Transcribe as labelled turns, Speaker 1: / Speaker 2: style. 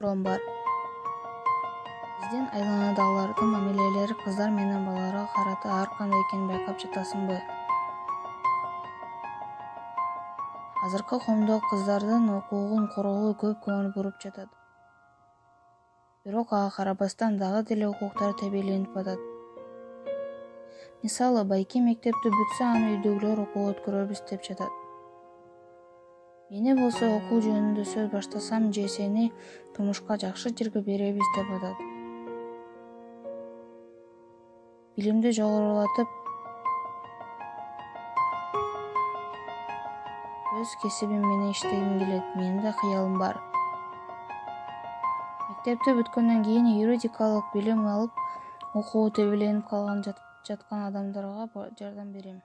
Speaker 1: проблем бар. Биздин айланадагылардын мамилелери кыздар менен балаларга карата ар кандай экенин байкап жатасыңбы? Азыркы коомдо кыздардын укугун коргоого көп көңүл буруп жатат. Бирок ага карабастан дагы деле укуктар тебеленип атат. Мисалы, байке мектепти бүтсө аны үйдөгүлөр окууга өткөрөбүз деп жатат. Мени болсо окуу жөнүндө сөз баштасам же сени турмушка жакшы жерге беребиз деп атат. Билимди жогорулатып, өз кесибим менен иштегим келет, менин да кыялым бар. Мектепти бүткөндөн кийин юридикалык билим алып, укугу тебеленип калган жаткан адамдарга жардам берем.